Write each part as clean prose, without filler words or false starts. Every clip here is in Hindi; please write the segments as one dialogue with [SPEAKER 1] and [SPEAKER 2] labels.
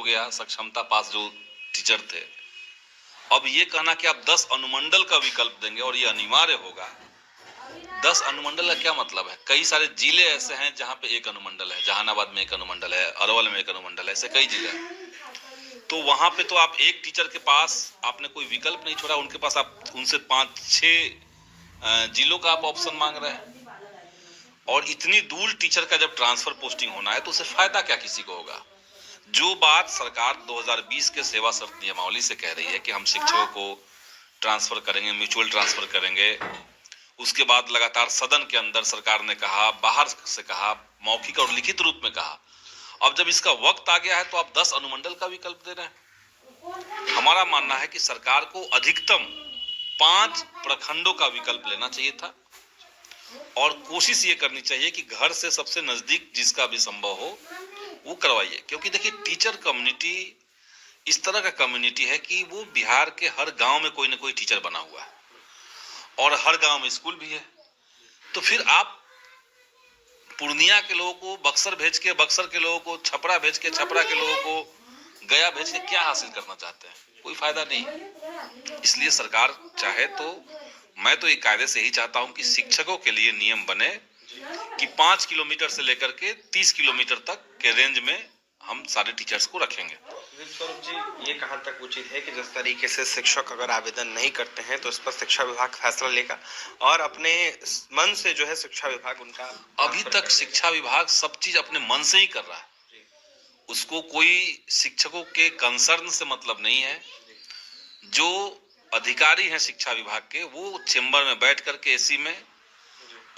[SPEAKER 1] गया सक्षमता पास जो टीचर थे। अब ये कहना कि आप 10 अनुमंडल का विकल्प देंगे और ये अनिवार्य होगा, 10 अनुमंडल का क्या मतलब है? कई सारे जिले ऐसे हैं जहां पे एक अनुमंडल है, जहानाबाद में एक अनुमंडल है, अरवल में एक अनुमंडल है, ऐसे कई जिले हैं। तो वहां पे तो आप एक टीचर के पास आपने कोई विकल्प नहीं छोड़ा, उनके पास आप उनसे 5-6 जिलों का आप ऑप्शन मांग रहे हैं। और इतनी दूर टीचर का जब ट्रांसफर पोस्टिंग होना है तो उससे फायदा क्या किसी को होगा? जो बात सरकार 2020 के सेवा शर्त नियमावली से कह रही है कि हम शिक्षकों को ट्रांसफर करेंगे, म्यूचुअल ट्रांसफर करेंगे, उसके बाद लगातार सदन के अंदर सरकार ने कहा, बाहर से कहा, मौखिक और लिखित रूप में कहा। अब जब इसका वक्त आ गया है तो आप 10 अनुमंडल का विकल्प दे रहे हैं। हमारा मानना है कि सरकार को अधिकतम 5 प्रखंडों का विकल्प लेना चाहिए था और कोशिश ये करनी चाहिए कि घर से सबसे नजदीक जिसका भी संभव हो वो करवाइए। क्योंकि देखिए, टीचर कम्युनिटी इस तरह का कम्युनिटी है कि वो बिहार के हर गांव में कोई ना कोई टीचर बना हुआ है और हर गांव में स्कूल भी है। तो फिर आप पूर्णिया के लोगों को बक्सर भेज के बक्सर के लोगों को छपरा भेज के छपरा के लोगों को गया भेज के क्या हासिल करना चाहते हैं? कोई फायदा नहीं। इसलिए सरकार चाहे तो, मैं तो ये कायदे से ही चाहता हूं कि शिक्षकों के लिए नियम बने कि 5 किलोमीटर से लेकर के 30 किलोमीटर तक के रेंज में हम सारे टीचर्स को रखेंगे।
[SPEAKER 2] स्वरूप जी, ये कहाँ तक उचित है कि जिस तरीके से शिक्षक अगर आवेदन नहीं करते हैं तो इस पर शिक्षा विभाग फैसला लेगा और अपने मन से जो है शिक्षा विभाग उनका
[SPEAKER 1] अभी तक शिक्षा विभाग सब चीज अपने मन से ही कर रहा है, उसको कोई शिक्षकों के कंसर्न से मतलब नहीं है। जो अधिकारी हैं शिक्षा विभाग के, वो चेंबर में बैठ करके एसी में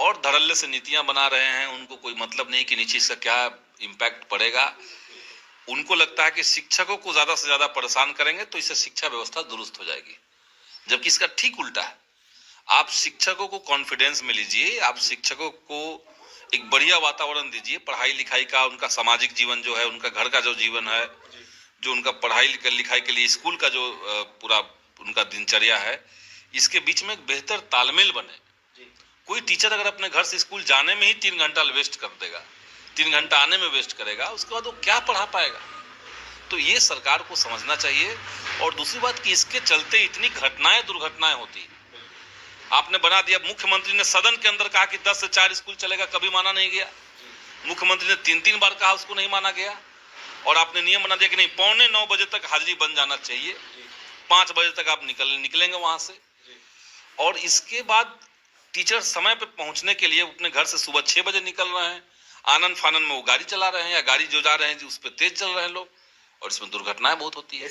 [SPEAKER 1] और धड़ल्ले से नीतियां बना रहे हैं। उनको कोई मतलब नहीं कि नीचे इसका क्या इम्पैक्ट पड़ेगा। उनको लगता है कि शिक्षकों को ज्यादा से ज्यादा परेशान करेंगे तो इससे शिक्षा व्यवस्था दुरुस्त हो जाएगी, जबकि इसका ठीक उल्टा है। आप शिक्षकों को कॉन्फिडेंस में लीजिए, आप शिक्षकों को एक बढ़िया वातावरण दीजिए, पढ़ाई लिखाई का, उनका सामाजिक जीवन जो है, उनका घर का जो जीवन है, जो उनका पढ़ाई लिखाई के लिए स्कूल का जो पूरा उनका दिनचर्या है, इसके बीच में एक बेहतर तालमेल बने। कोई टीचर अगर अपने घर से स्कूल जाने में ही 3 घंटा वेस्ट कर देगा, 3 घंटा आने में वेस्ट करेगा, उसके बाद वो क्या पढ़ा पाएगा? तो ये सरकार को समझना चाहिए। और दूसरी बात कि इसके चलते इतनी घटनाएं दुर्घटनाएं होती। आपने बना दिया, मुख्यमंत्री ने सदन के अंदर कहा कि 10 से 4 स्कूल चलेगा, कभी माना नहीं गया। मुख्यमंत्री ने 3-3 बार कहा, उसको नहीं माना गया। और आपने नियम बना दिया कि नहीं, 8:45 बजे तक हाजिरी बन जाना चाहिए, 5 बजे तक आप निकलेंगे वहां से। और इसके बाद टीचर समय पे पहुंचने के लिए अपने घर से सुबह 6 बजे निकल रहे हैं, आनन फानन में वो गाड़ी चला रहे हैं, या गाड़ी जो जा रहे हैं उस पर तेज चल रहे हैं लोग, और इसमें दुर्घटनाएं बहुत होती है।